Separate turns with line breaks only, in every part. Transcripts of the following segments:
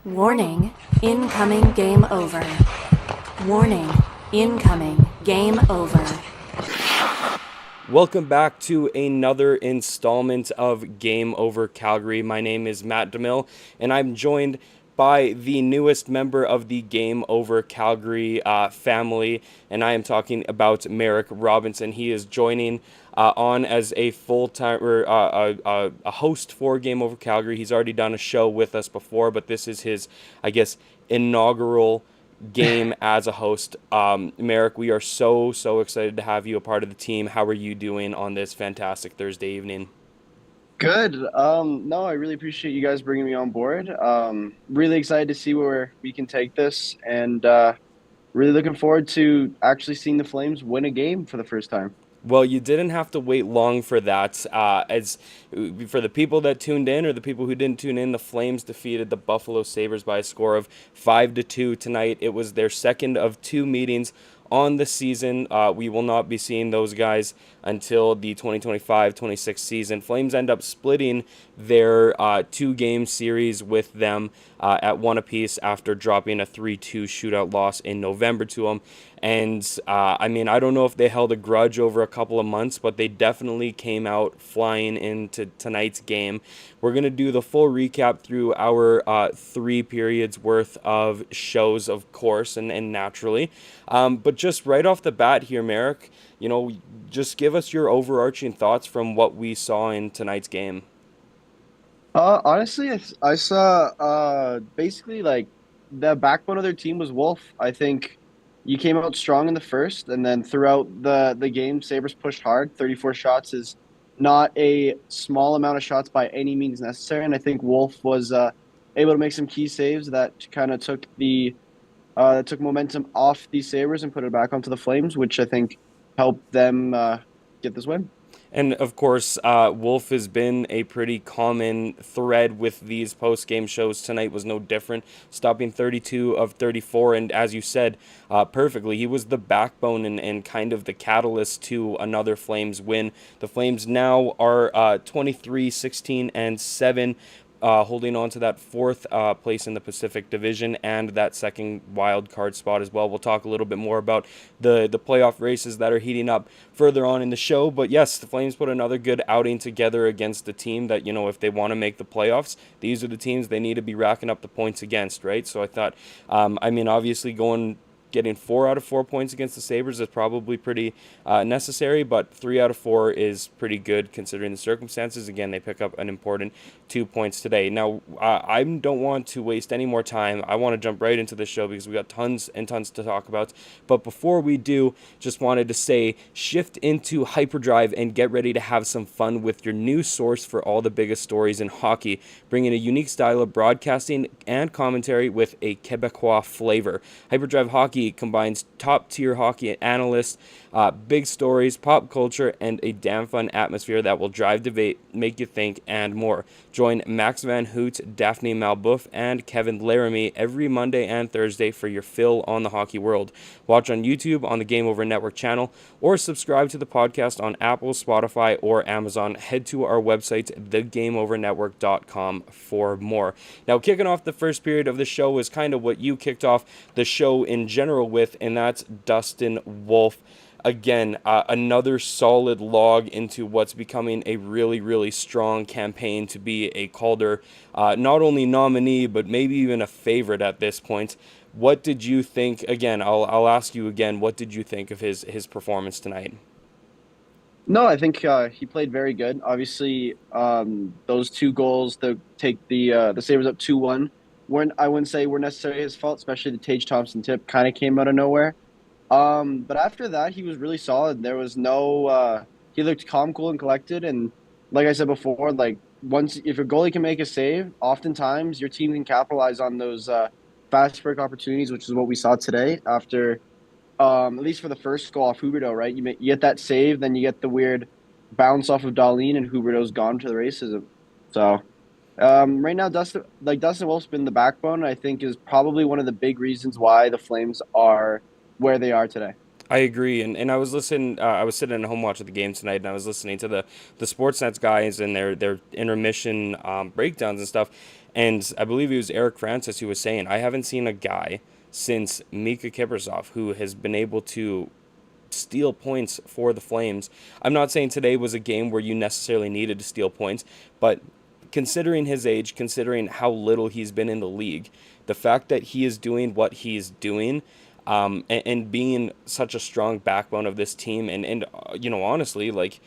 Warning, incoming game over. Warning, incoming game over.
Welcome back to another installment of Game Over Calgary. My name is Matt DeMille, and I'm joined by the newest member of the Game Over Calgary family, and I am talking about Marek Robinson. He is joining on as a full-time a host for Game Over Calgary. He's already done a show with us before, but this is his, I guess, inaugural game as a host. Marek, we are so excited to have you a part of the team. How are you doing on this fantastic Thursday evening?
Good. No, I really appreciate you guys bringing me on board. Really excited to see where we can take this, and really looking forward to actually seeing the Flames win a game for the first time.
Well, you didn't have to wait long for that. As for the people that tuned in or the people who didn't tune in, the Flames defeated the Buffalo Sabres by a score of 5-2 tonight. It was their second of two meetings on the season. We will not be seeing those guys until the 2025-26 season. Flames end up splitting their two-game series with them at one apiece after dropping a 3-2 shootout loss in November to them. And I mean, I don't know if they held a grudge over a couple of months, but they definitely came out flying into tonight's game. We're going to do the full recap through our 3 periods worth of shows, of course, and naturally. But just right off the bat here, Marek, just give us your overarching thoughts from what we saw in tonight's game.
Honestly, I saw basically like the backbone of their team was Wolf. I think you came out strong in the first, and then throughout the game, Sabres pushed hard. 34 shots is not a small amount of shots by any means necessary, and I think Wolf was able to make some key saves that kind of took the that took momentum off the Sabres and put it back onto the Flames, which I think helped them get this win.
And of course, Wolf has been a pretty common thread with these post-game shows. Tonight was no different, stopping 32 of 34. And as you said perfectly, he was the backbone and kind of the catalyst to another Flames win. The Flames now are 23, 16, and 7. Holding on to that fourth place in the Pacific Division and that second wild card spot as well. We'll talk a little bit more about the playoff races that are heating up further on in the show. But yes, the Flames put another good outing together against the team that, if they want to make the playoffs, these are the teams they need to be racking up the points against, right? So I thought, obviously getting 4 out of 4 points against the Sabres is probably pretty necessary, but 3 out of 4 is pretty good considering the circumstances. Again, they pick up an important 2 points today. Now, I don't want to waste any more time. I want to jump right into the show because we got tons and tons to talk about. But before we do, just wanted to say, shift into hyperdrive and get ready to have some fun with your new source for all the biggest stories in hockey, bringing a unique style of broadcasting and commentary with a Quebecois flavor. Hyperdrive Hockey combines top-tier hockey analysts, big stories, pop culture, and a damn fun atmosphere that will drive debate, make you think, and more. Join Max Van Hoot, Daphne Malbouf, and Kevin Laramie every Monday and Thursday for your fill on the hockey world. Watch on YouTube on the Game Over Network channel, or subscribe to the podcast on Apple, Spotify, or Amazon. Head to our website, thegameovernetwork.com, for more. Now, kicking off the first period of the show is kind of what you kicked off the show in general with, and that's Dustin Wolf. Again, another solid log into what's becoming a really strong campaign to be a Calder, not only nominee, but maybe even a favorite at this point. What did you think? Again, I'll ask you again, what did you think of his performance tonight?
No, I think he played very good. Obviously, those 2 goals to take the Sabres up 2-1 weren't, I wouldn't say were necessarily his fault, especially the Tage Thompson tip kind of came out of nowhere. But after that, he was really solid. There was no he looked calm, cool, and collected. And like I said before, like once if a goalie can make a save, oftentimes your team can capitalize on those fast break opportunities, which is what we saw today after at least for the first goal off Huberdeau, right? You get that save, then you get the weird bounce off of Darlene, and Huberdeau's gone to the races. So right now, Dustin Wolf's been the backbone. I think is probably one of the big reasons why the Flames are where they are today.
I agree, and I was listening. I was sitting at home watching the game tonight, and I was listening to the Sportsnet's guys and their intermission breakdowns and stuff. And I believe it was Eric Francis who was saying, I haven't seen a guy since Mika Kiprusoff who has been able to steal points for the Flames. I'm not saying today was a game where you necessarily needed to steal points, but considering his age, considering how little he's been in the league, the fact that he is doing what he's doing, and being such a strong backbone of this team, and honestly, like,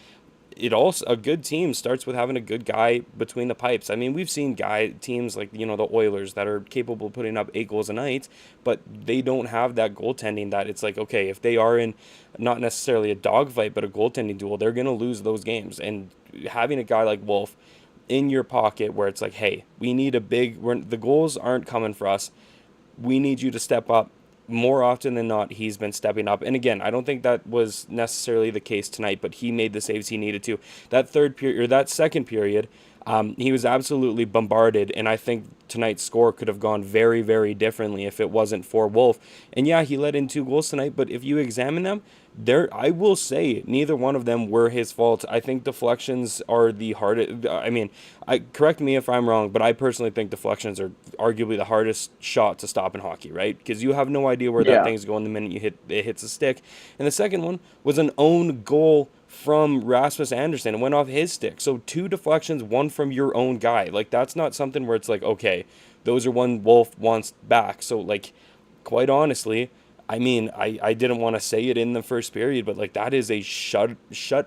it also, a good team starts with having a good guy between the pipes. I mean, we've seen teams like, the Oilers that are capable of putting up 8 goals a night, but they don't have that goaltending that it's like, okay, if they are in not necessarily a dogfight, but a goaltending duel, they're going to lose those games. And having a guy like Wolf in your pocket where it's like, hey, we need the goals aren't coming for us. We need you to step up. More often than not, he's been stepping up. And again, I don't think that was necessarily the case tonight, but he made the saves he needed to. That third period, or that second period, he was absolutely bombarded, and I think tonight's score could have gone very, very differently if it wasn't for Wolf. And yeah, he let in 2 goals tonight, but if you examine them, I will say neither one of them were his fault. I think deflections are the hardest. I mean, correct me if I'm wrong, but I personally think deflections are arguably the hardest shot to stop in hockey, right? Because you have no idea where that
Yeah.
thing's going the minute it hits a stick. And the second one was an own goal from Rasmus Anderson. It went off his stick. So 2 deflections, 1 from your own guy. Like, that's not something where it's like, okay, those are one Wolf wants back. So, like, quite honestly, I mean, I didn't want to say it in the first period, but like, that is a shut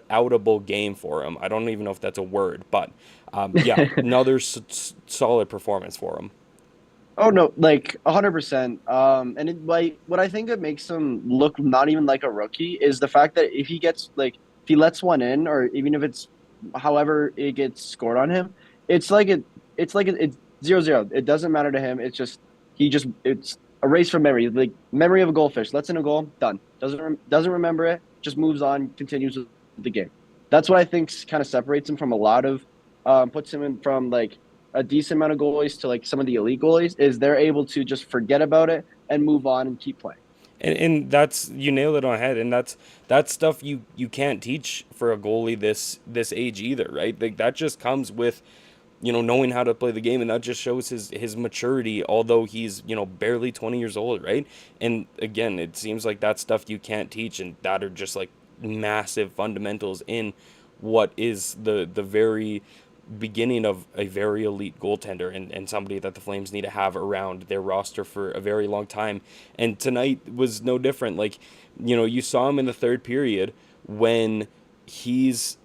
outable game for him. I don't even know if that's a word, but yeah, another solid performance for him.
Oh no, like 100%. And like what I think that makes him look not even like a rookie is the fact that if he lets one in, or even if it's however it gets scored on him, it's 0-0. It doesn't matter to him. It's a race from memory, like memory of a goldfish. Lets in a goal, done. Doesn't remember it, just moves on, continues with the game. That's what I think kind of separates him from a lot of, puts him in from like a decent amount of goalies to like some of the elite goalies, is they're able to just forget about it and move on and keep playing.
And that's, you nailed it on the head, and that's stuff you can't teach for a goalie this age either, right? Like, that just comes with, knowing how to play the game, and that just shows his maturity, although he's, barely 20 years old, right? And again, it seems like that's stuff you can't teach, and that are just like massive fundamentals in what is the very beginning of a very elite goaltender, and somebody that the Flames need to have around their roster for a very long time. And tonight was no different. Like, you saw him in the third period when he's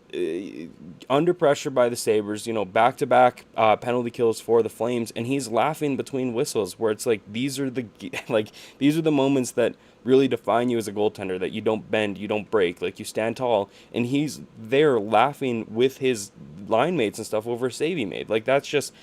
under pressure by the Sabres, back-to-back penalty kills for the Flames, and he's laughing between whistles, where it's like, these are the moments that really define you as a goaltender, that you don't bend, you don't break, like, you stand tall, and he's there laughing with his line mates and stuff over a save he made. Like, that's just,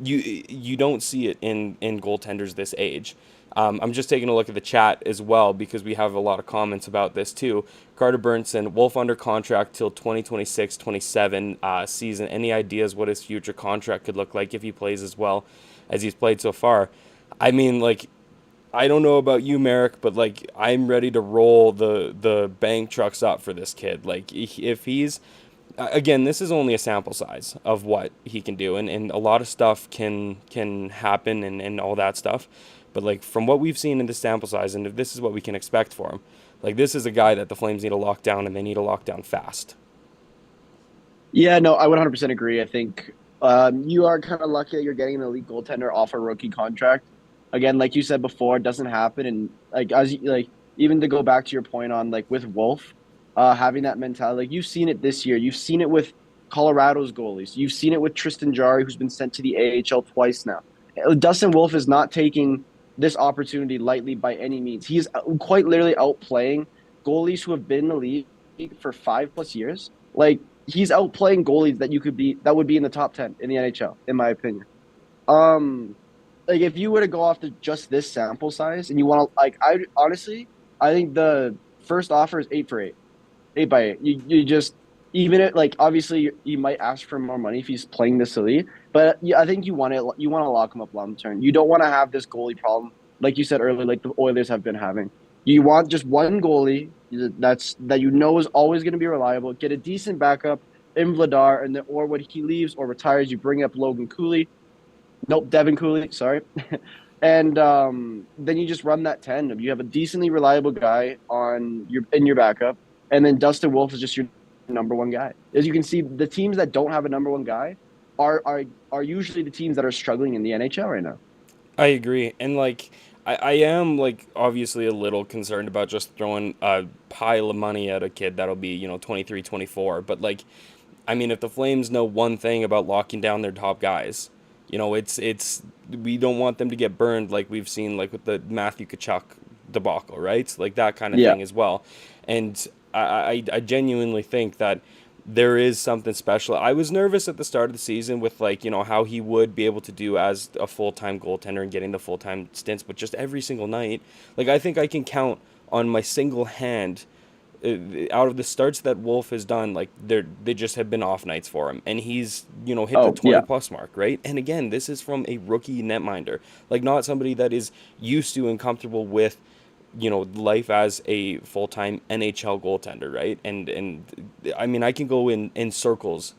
you don't see it in goaltenders this age. I'm just taking a look at the chat as well, because we have a lot of comments about this too. Carter Burnson, Wolf under contract till 2026-27 season. Any ideas what his future contract could look like if he plays as well as he's played so far? I mean, like, I don't know about you, Marek, but like, I'm ready to roll the bank trucks up for this kid. Like, if he's, again, this is only a sample size of what he can do, and a lot of stuff can happen and all that stuff. But like, from what we've seen in the sample size, and if this is what we can expect for him, like, this is a guy that the Flames need to lock down, and they need to lock down fast.
Yeah, no, I would 100% agree. I think you are kind of lucky that you're getting an elite goaltender off a rookie contract. Again, like you said before, it doesn't happen. And like, even to go back to your point on like with Wolf, having that mentality, like, you've seen it this year. You've seen it with Colorado's goalies. You've seen it with Tristan Jarry, who's been sent to the AHL twice now. Dustin Wolf is not taking this opportunity lightly by any means. He is quite literally outplaying goalies who have been in the league for 5+ years. Like, he's outplaying goalies that would be in the top 10 in the NHL, in my opinion. Like, if you were to go off to just this sample size, and you want to, like, I think the first offer is 8 for 8, 8 by 8. You just, even it, like, obviously you might ask for more money if he's playing this elite, but I think you want to lock him up long term. You don't want to have this goalie problem, like you said earlier, like the Oilers have been having. You want just one goalie that is always going to be reliable. Get a decent backup in Vladar, or when he leaves or retires, you bring up Logan Cooley. Nope, Devin Cooley, sorry. And then you just run that tandem. You have a decently reliable guy on your backup, and then Dustin Wolf is just your number one guy. As you can see, the teams that don't have a number one guy are are are usually the teams that are struggling in the NHL right now.
I agree. And like I am like obviously a little concerned about just throwing a pile of money at a kid that'll be, 23, 24. But like I mean if the Flames know one thing about locking down their top guys, it's we don't want them to get burned like we've seen like with the Matthew Tkachuk debacle, right? Like that kind of
Yeah.
thing as well. And I genuinely think that there is something special. I was nervous at the start of the season with like, how he would be able to do as a full-time goaltender and getting the full-time stints, but just every single night, like I think I can count on my single hand out of the starts that Wolf has done, like they just have been off nights for him, and he's hit the
Oh,
20
yeah.
plus mark, right? And again, this is from a rookie netminder, like not somebody that is used to and comfortable with life as a full-time NHL goaltender, right? And I mean I can go in circles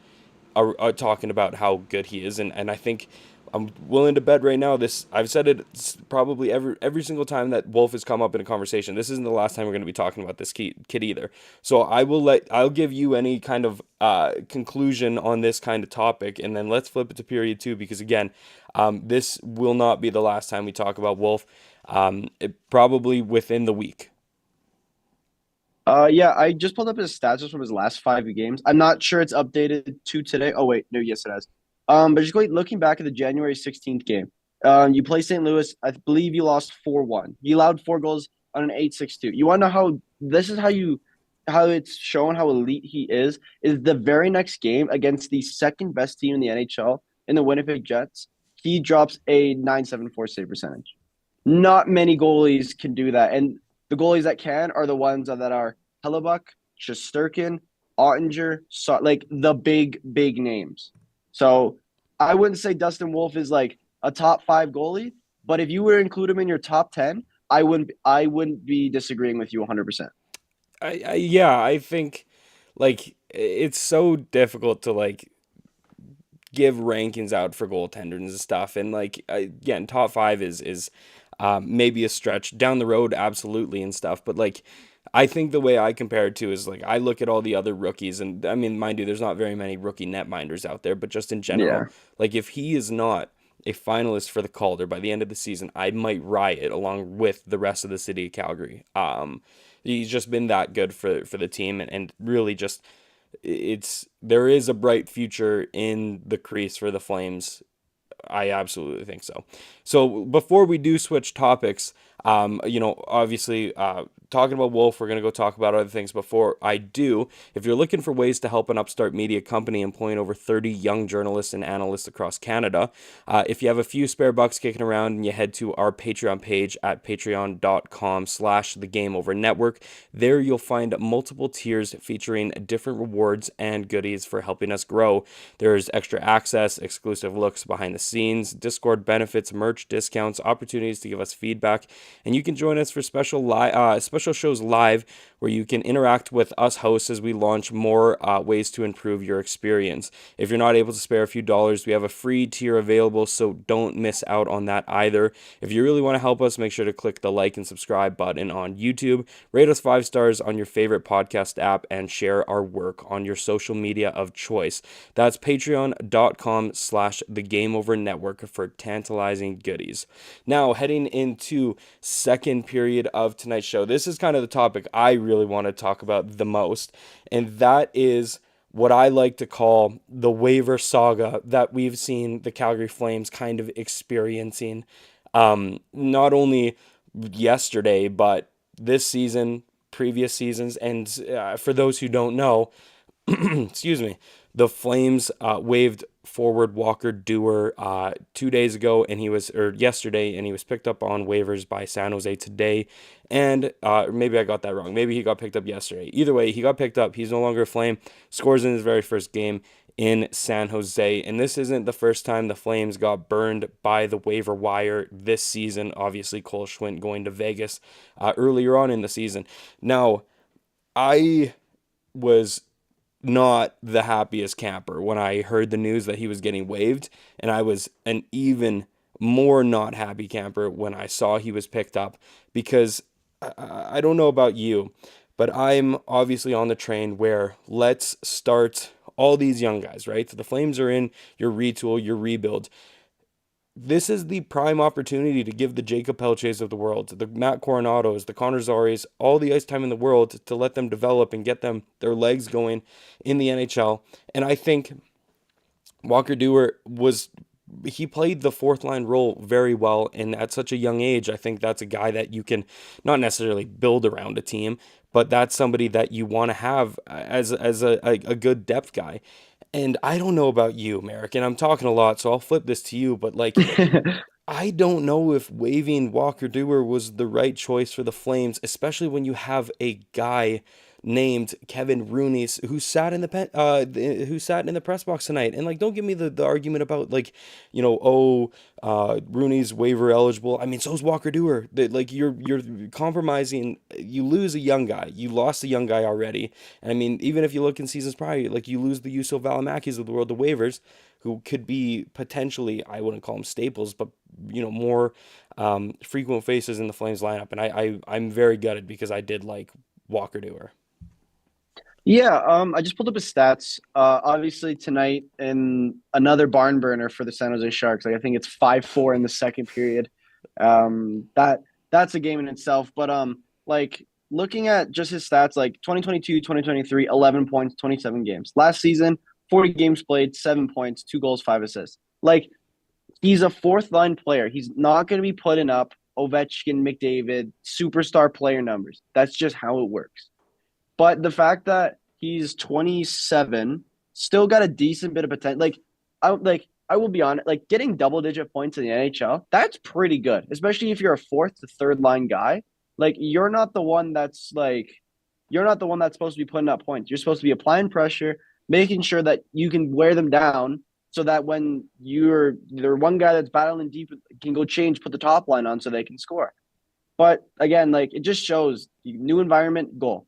talking about how good he is, and I think I'm willing to bet right now this I've said it probably every single time that Wolf has come up in a conversation. This isn't the last time we're going to be talking about this kid either. So I'll give you any kind of conclusion on this kind of topic, and then let's flip it to period two because again, this will not be the last time we talk about Wolf. Probably within the week.
Yeah, I just pulled up his stats just from his last 5 games. I'm not sure it's updated to today. Oh wait, no, yes it has. But just looking back at the January 16th game, you play St. Louis. I believe you lost 4-1. You allowed 4 goals on an 8-6-2. You want to know how this is how it's shown how elite he is the very next game against the second best team in the NHL in the Winnipeg Jets. He drops a 974 save percentage. Not many goalies can do that, and the goalies that can are the ones that are Hellebuck, Shesterkin, Ottinger, so, like the big names. So I wouldn't say Dustin Wolf is like a top five goalie, but if you were to include him in your top 10, I wouldn't be disagreeing with you 100%.
Yeah, I think like it's so difficult to like give rankings out for goaltenders and stuff. And like again, top five is maybe a stretch down the road, absolutely and stuff. But like I think the way I compare it to is like I look at all the other rookies, and I mean, mind you, there's not very many rookie netminders out there, but just in general,
Yeah.
like if he is not a finalist for the Calder by the end of the season, I might riot along with the rest of the city of Calgary. He's just been that good for the team, and really just there is a bright future in the crease for the Flames. I absolutely think so. So before we do switch topics, obviously, talking about Wolf, we're going to go talk about other things. Before I do, if you're looking for ways to help an upstart media company employing over 30 young journalists and analysts across Canada, if you have a few spare bucks kicking around and you head to our Patreon page at patreon.com/the Game Over Network, there you'll find multiple tiers featuring different rewards and goodies for helping us grow. There's extra access, exclusive looks behind the scenes, Discord benefits, merch discounts, opportunities to give us feedback, and you can join us for special shows live where you can interact with us hosts as we launch more ways to improve your experience. If you're not able to spare a few dollars, we have a free tier available, so don't miss out on that either. If you really want to help us, make sure to click the like and subscribe button on YouTube, rate us 5 stars on your favorite podcast app, and share our work on your social media of choice. That's patreon.com/the Game Over Network for tantalizing goodies. Now, heading into second period of tonight's show, this is kind of the topic I really want to talk about the most, and that is what I like to call the waiver saga that we've seen the Calgary Flames kind of experiencing, not only yesterday, but this season, previous seasons. And for those who don't know, excuse me, the Flames waived forward Walker Dewar 2 days ago, and or yesterday, and he was picked up on waivers by San Jose today. And maybe I got that wrong. Maybe he got picked up yesterday. Either way, he got picked up. He's no longer a Flame. Scores in his very first game in San Jose. And this isn't the first time the Flames got burned by the waiver wire this season. Obviously, Cole Schwint going to Vegas earlier on in the season. Now, I was not the happiest camper when I heard the news that he was getting waived, and I was an even more not happy camper when I saw he was picked up because I don't know about you, but I'm obviously on the train where let's start all these young guys, right? So the Flames are in your retool, your rebuild. This is the prime opportunity to give the Jacob Pelches of the world, the Matt Coronados, the Connor Zaris, all the ice time in the world to let them develop and get them their legs going in the NHL. And I think Walker Dewar he played the fourth line role very well, and at such a young age I think that's a guy that you can not necessarily build around a team, but that's somebody that you want to have as a good depth guy. And I don't know about you, Merrick, and I'm talking a lot, so I'll flip this to you, but like I don't know if waiving Walker Dewar was the right choice for the Flames, especially when you have a guy named Kevin Rooney who sat in the who sat in the press box tonight. And like, don't give me the argument about like, Rooney's waiver eligible. I mean, so's Walker Dewar. Like you're compromising. You lose a young guy. You lost a young guy already. And I mean, even if you look in seasons prior, like you lose the Yusuf Valamakis of the world, the waivers, who could be potentially, I wouldn't call them staples, but more frequent faces in the Flames lineup. And I'm very gutted because I did like Walker Dewar.
Yeah, I just pulled up his stats. Obviously tonight in another barn burner for the San Jose Sharks. Like I think it's 5-4 in the second period. That's a game in itself. But like looking at just his stats, like 2022, 2023, 11 points, 27 games. Last season, 40 games played, 7 points, 2 goals, 5 assists. Like he's a fourth line player. He's not going to be putting up Ovechkin, McDavid, superstar player numbers. That's just how it works. But the fact that he's 27, still got a decent bit of potential. I will be honest, like getting double digit points in the NHL, that's pretty good, especially if you're a fourth to third line guy. Like you're not the one that's supposed to be putting up points. You're supposed to be applying pressure, making sure that you can wear them down so that when the one guy that's battling deep can go change, put the top line on so they can score. But again, like it just shows new environment, goal.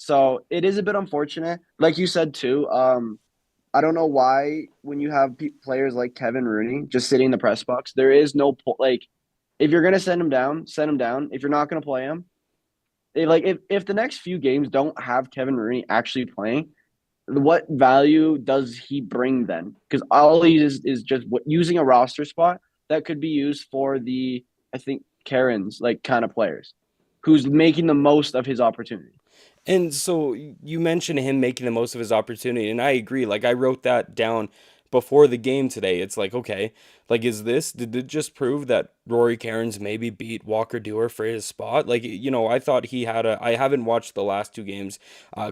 So it is a bit unfortunate. Like you said too, I don't know why when you have players like Kevin Rooney just sitting in the press box, there is no like if you're gonna send him down, send him down. If you're not gonna play him, if the next few games don't have Kevin Rooney actually playing, what value does he bring then? Because all he is just using a roster spot that could be used for the I think Karen's like kind of players, who's making the most of his opportunity.
And so you mentioned him making the most of his opportunity, and I agree. Like I wrote that down before the game today. It's like, okay, like did it just prove that Rory Cairns maybe beat Walker Dewar for his spot? Like, I thought I haven't watched the last two games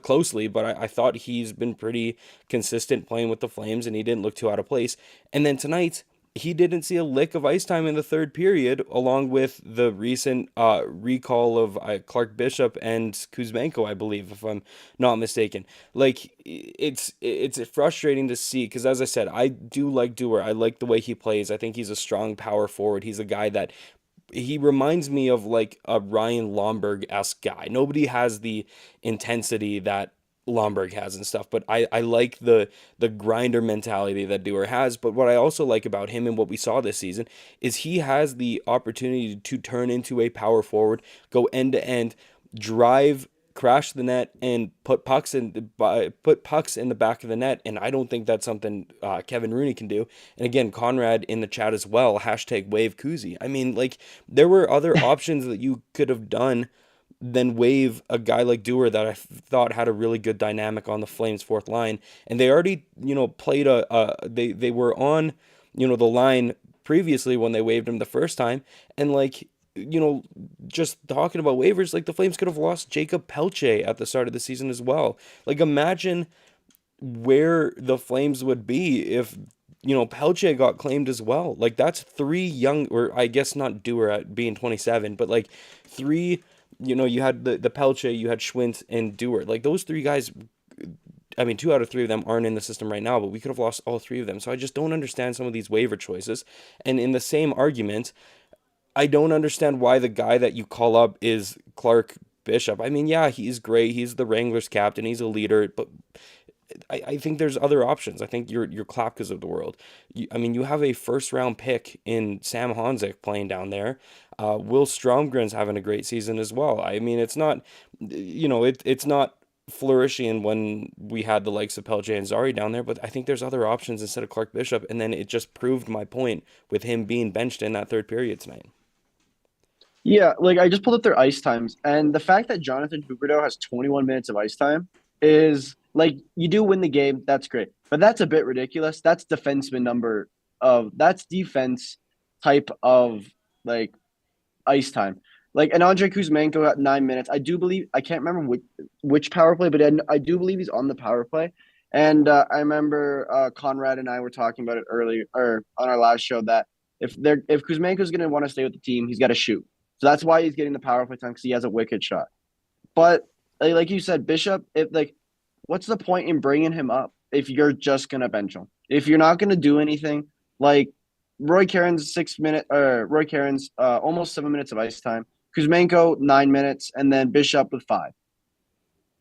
closely, but I thought he's been pretty consistent playing with the Flames, and he didn't look too out of place. And then tonight, he didn't see a lick of ice time in the third period, along with the recent recall of Clark Bishop and Kuzmenko, I believe, if I'm not mistaken. Like it's frustrating to see because, as I said, I do like Dewar. I like the way he plays. I think he's a strong power forward. He's a guy that he reminds me of like a Ryan Lomberg-esque guy. Nobody has the intensity that Lomberg has and stuff, but I like the grinder mentality that Dewar has. But what I also like about him and what we saw this season is he has the opportunity to turn into a power forward, go end to end, drive, crash the net, and put pucks in the back of the net. And I don't think that's something Kevin Rooney can do. And again, Conrad in the chat as well. #wave Kuzi. I mean, like there were other options that you could have done than waive a guy like Dewar that I thought had a really good dynamic on the Flames fourth line. And they already, played they were on, the line previously when they waived him the first time. And like, just talking about waivers, like the Flames could have lost Jacob Pelche at the start of the season as well. Like imagine where the Flames would be if Pelche got claimed as well. Like that's three young, or I guess not Dewar at being 27, but like three. You had the Pelche, you had Schwint and Dewar. Like those three guys. I mean, 2 out of 3 of them aren't in the system right now, but we could have lost all three of them. So I just don't understand some of these waiver choices. And in the same argument, I don't understand why the guy that you call up is Clark Bishop. I mean, yeah, he's great. He's the Wranglers captain. He's a leader, but I think there's other options. I think your Klapkas of the world. I mean, you have a first round pick in Sam Honzik playing down there. Will Stromgren's having a great season as well. I mean, it's not, it's not flourishing when we had the likes of Pelche and Zari down there, but I think there's other options instead of Clark Bishop. And then it just proved my point with him being benched in that third period tonight.
Yeah, like I just pulled up their ice times, and the fact that Jonathan Huberdeau has 21 minutes of ice time is like you do win the game, that's great. But that's a bit ridiculous. That's defenseman number of that's defense type of like ice time. Like and Andre Kuzmenko got 9 minutes. I do believe I can't remember which power play, but I do believe he's on the power play. And I remember Conrad and I were talking about it earlier or on our last show that if Kuzmenko's going to want to stay with the team, he's got to shoot. So that's why he's getting the power play time because he has a wicked shot. But like you said, Bishop, if like, what's the point in bringing him up if you're just gonna bench him? If you're not gonna do anything, like Roy Caron's 6 minute or Roy Caron's almost 7 minutes of ice time, Kuzmenko 9 minutes, and then Bishop with 5.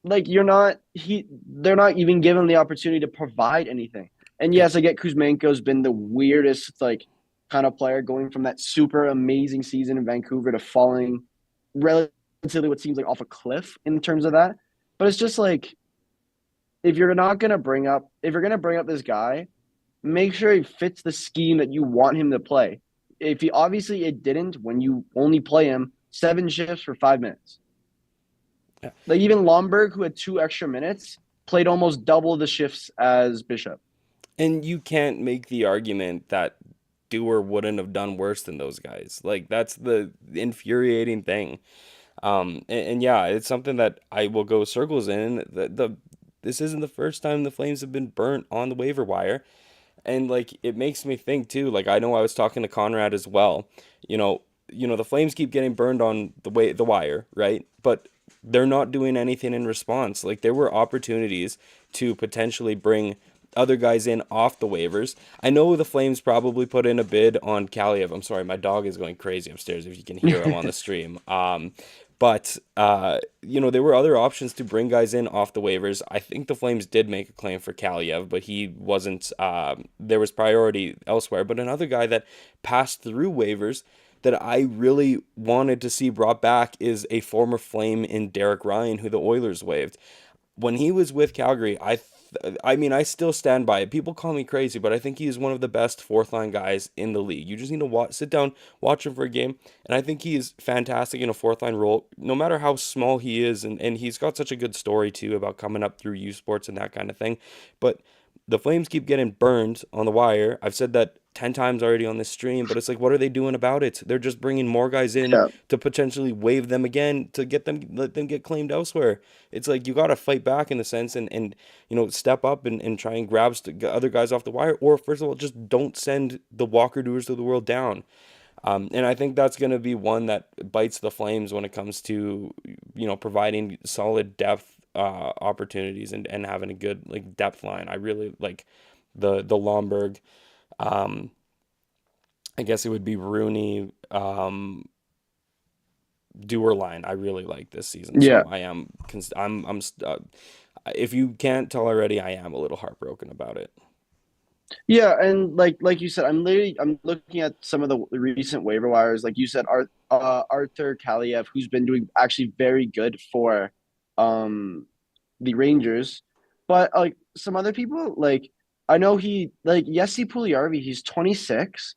Like they're not even given the opportunity to provide anything. And yes, I get Kuzmenko's been the weirdest like kind of player going from that super amazing season in Vancouver to falling relatively what seems like off a cliff in terms of that. But it's just like if you're going to bring up this guy, make sure he fits the scheme that you want him to play. If he obviously it didn't when you only play him 7 shifts for 5 minutes.
Yeah.
Like even Lomberg, who had 2 extra minutes, played almost double the shifts as Bishop.
And you can't make the argument that Dewar wouldn't have done worse than those guys. Like that's the infuriating thing. And yeah, it's something that I will go circles in. This isn't the first time the Flames have been burnt on the waiver wire. And like it makes me think too, like I know I was talking to Conrad as well. The Flames keep getting burned on the wire, right? But they're not doing anything in response. Like there were opportunities to potentially bring other guys in off the waivers. I know the Flames probably put in a bid on Kaliev. I'm sorry, my dog is going crazy upstairs if you can hear him on the stream. But there were other options to bring guys in off the waivers. I think the Flames did make a claim for Kaliev, but he wasn't, there was priority elsewhere. But another guy that passed through waivers that I really wanted to see brought back is a former Flame in Derek Ryan, who the Oilers waived. When he was with Calgary, I mean, I still stand by it. People call me crazy, but I think he is one of the best fourth line guys in the league. You just need to sit down, watch him for a game, and I think he is fantastic in a fourth line role, no matter how small he is, and he's got such a good story too about coming up through U Sports and that kind of thing. But the Flames keep getting burned on the wire. I've said that 10 times already on this stream, but it's like, what are they doing about it? They're just bringing more guys in to potentially waive them again to let them get claimed elsewhere. It's like you got to fight back in the sense and step up and try and grab other guys off the wire, or first of all, just don't send the Walker Doers of the world down. And I think that's going to be one that bites the Flames when it comes to, providing solid depth opportunities and having a good like depth line. I really like the Lomberg. I guess it would be Rooney, Dewar line. I really like this season.
Yeah.
So if you can't tell already, I am a little heartbroken about it.
Yeah, and like you said, I'm looking at some of the recent waiver wires. Like you said, Arthur Kaliev, who's been doing actually very good for the Rangers, but like some other people, like I know Jesse Puljujarvi, he's 26,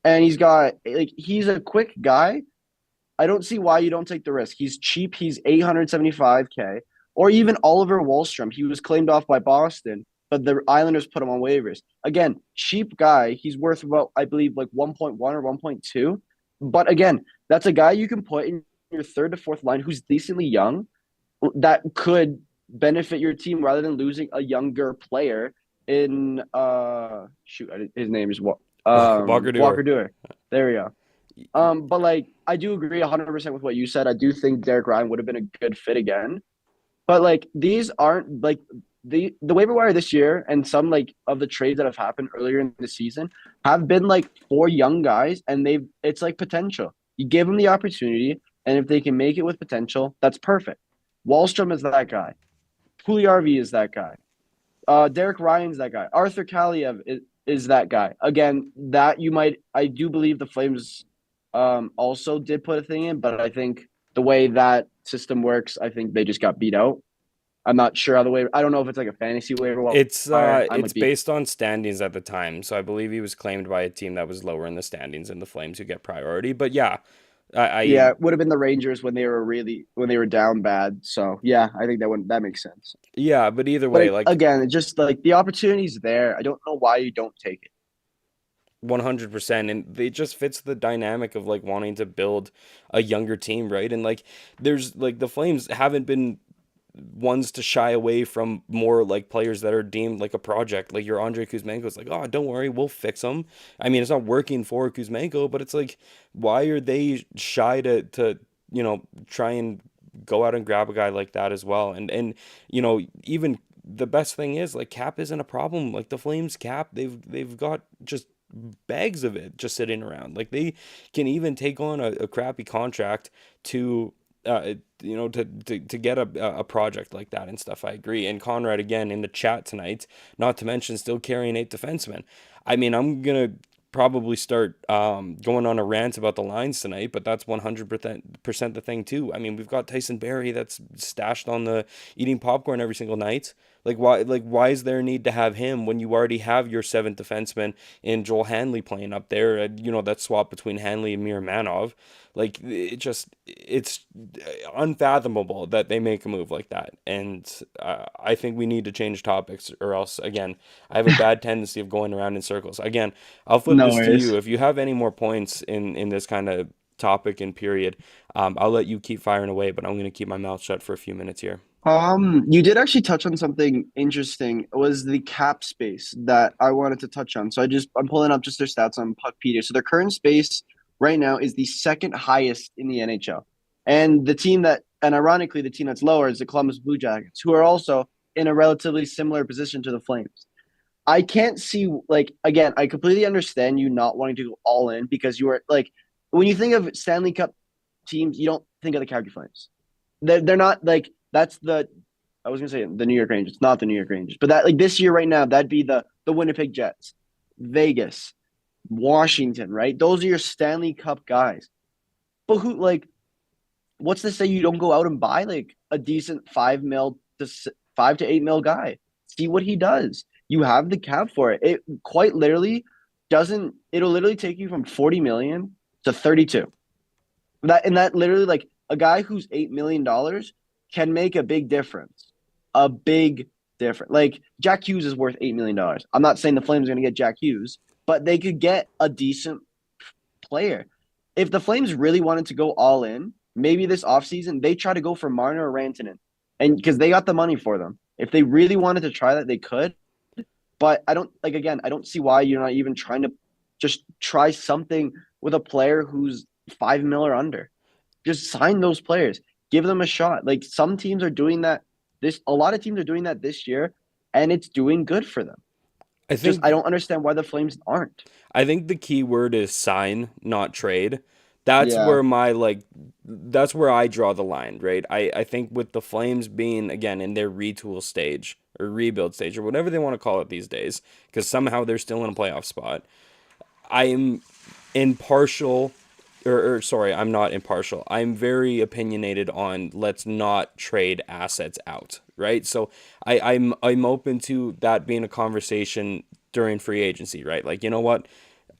and he's a quick guy. I don't see why you don't take the risk. He's cheap. He's 875K, or even Oliver Wahlstrom. He was claimed off by Boston, but the Islanders put him on waivers. Again, cheap guy. He's worth about, I believe, like 1.1 or 1.2. But again, that's a guy you can put in your third to fourth line who's decently young that could benefit your team rather than losing a younger player in his name is
Walker Dewar.
Walker Dewar. There we go. But like I do agree 100% with what you said. I do think Derek Ryan would have been a good fit again. But like these aren't like the waiver wire this year and some like of the trades that have happened earlier in the season have been like 4 young guys, and it's like potential. You give them the opportunity, and if they can make it with potential, that's perfect. Wahlstrom is that guy. Puljujarvi is that guy. Derek Ryan's that guy. Arthur Kaliev is that guy. Again, I do believe the Flames also did put a thing in, but I think the way that system works, I think they just got beat out. I'm not sure how the waiver. I don't know if it's like a fantasy waiver wire. I
It's
might be.
based on standings at the time, so I believe he was claimed by a team that was lower in the standings in the Flames who get priority. But yeah, I
Yeah, it would have been the Rangers when they were down bad. So yeah, I think that makes sense.
yeah, but either
But
way, like
again, it's just like the opportunity's there. I don't know why you don't take it.
100%, and it just fits the dynamic of like wanting to build a younger team, right? And like there's like the Flames haven't been ones to shy away from more like players that are deemed like a project. Like your Andrei Kuzmenko's like, oh, don't worry, we'll fix him. I mean, it's not working for Kuzmenko, but it's like, why are they shy to try and go out and grab a guy like that as well? And even the best thing is like cap isn't a problem. Like the Flames cap, they've got just bags of it just sitting around. Like they can even take on a crappy contract to to get a project like that and stuff. I agree. And Conrad again in the chat tonight, not to mention still carrying 8 defensemen. I mean, I'm gonna probably start going on a rant about the lines tonight, but that's 100% the thing too. I mean, we've got Tyson Barrie that's stashed on the eating popcorn every single night. Why is there a need to have him when you already have your seventh defenseman in Joel Hanley playing up there? That swap between Hanley and Miramanov. Like it's unfathomable that they make a move like that, and I think we need to change topics, or else again, I have a bad tendency of going around in circles. Again, I'll flip
No
this to
worries.
you. If you have any more points in this kind of topic and period, I'll let you keep firing away, but I'm going to keep my mouth shut for a few minutes here.
You did actually touch on something interesting. It was the cap space that I wanted to touch on. So I'm pulling up just their stats on Puckpedia. So their current space right now is the second highest in the NHL. And ironically, the team that's lower is the Columbus Blue Jackets, who are also in a relatively similar position to the Flames. I can't see like again, I completely understand you not wanting to go all in because you are like when you think of Stanley Cup teams, you don't think of the Calgary Flames. They're not like that's the I was gonna say the New York Rangers, not the New York Rangers, but that like this year right now that'd be the Winnipeg Jets, Vegas, Washington, right? Those are your Stanley Cup guys. But who like what's to say you don't go out and buy like a decent 5 to 8 mil guy? See what he does. You have the cap for it. It quite literally doesn't. It'll literally take you from 40 million to 32. That literally like a guy who's $8 million can make a big difference. A big difference. Like Jack Hughes is worth $8 million. I'm not saying the Flames are going to get Jack Hughes, but they could get a decent player. If the Flames really wanted to go all in, maybe this offseason they try to go for Marner or Rantanen. And because they got the money for them. If they really wanted to try that, they could. But I don't like again, I don't see why you're not even trying to just try something with a player who's 5 mil or under. Just sign those players. Give them a shot. Like some teams are doing that a lot of teams are doing that this year and it's doing good for them.
I
Just I
think
don't understand why the Flames aren't.
I think the key word is sign, not trade. That's
Yeah.
where that's where I draw the line, right? I think with the Flames being again in their retool stage or rebuild stage or whatever they want to call it these days, because somehow they're still in a playoff spot. I'm impartial, or sorry, I'm not impartial. I'm very opinionated on let's not trade assets out, right? So I'm open to that being a conversation during free agency, right? Like, you know what?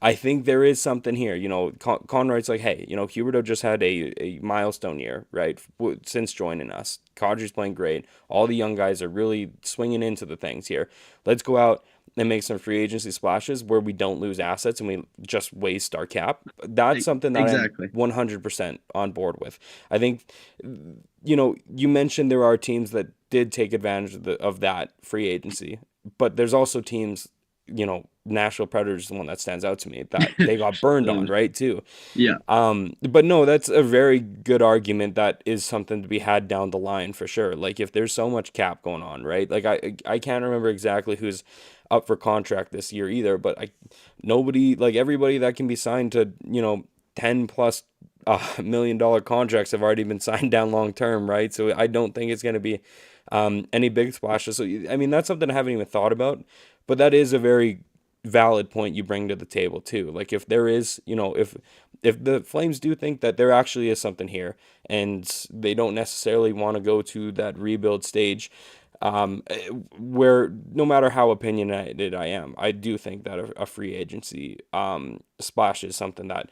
I think there is something here. Conrad's like, hey, Huberto just had a milestone year, right? Since joining us. Kadri's playing great. All the young guys are really swinging into the things here. Let's go out and make some free agency splashes where we don't lose assets and we just waste our cap. That's something that I'm
Exactly.
100% on board with. I think, you mentioned there are teams that did take advantage of that free agency, but there's also teams, Nashville Predators is the one that stands out to me that they got burned on, right, too.
Yeah.
But no, that's a very good argument that is something to be had down the line for sure. Like if there's so much cap going on, right? Like I can't remember exactly who's up for contract this year either, but nobody like everybody that can be signed to, 10 plus $1 million contracts have already been signed down long term, right? So I don't think it's going to be Any big splashes? So I mean, that's something I haven't even thought about, but that is a very valid point you bring to the table too. Like if there is, if the Flames do think that there actually is something here, and they don't necessarily want to go to that rebuild stage, where no matter how opinionated I am, I do think that a free agency splash is something that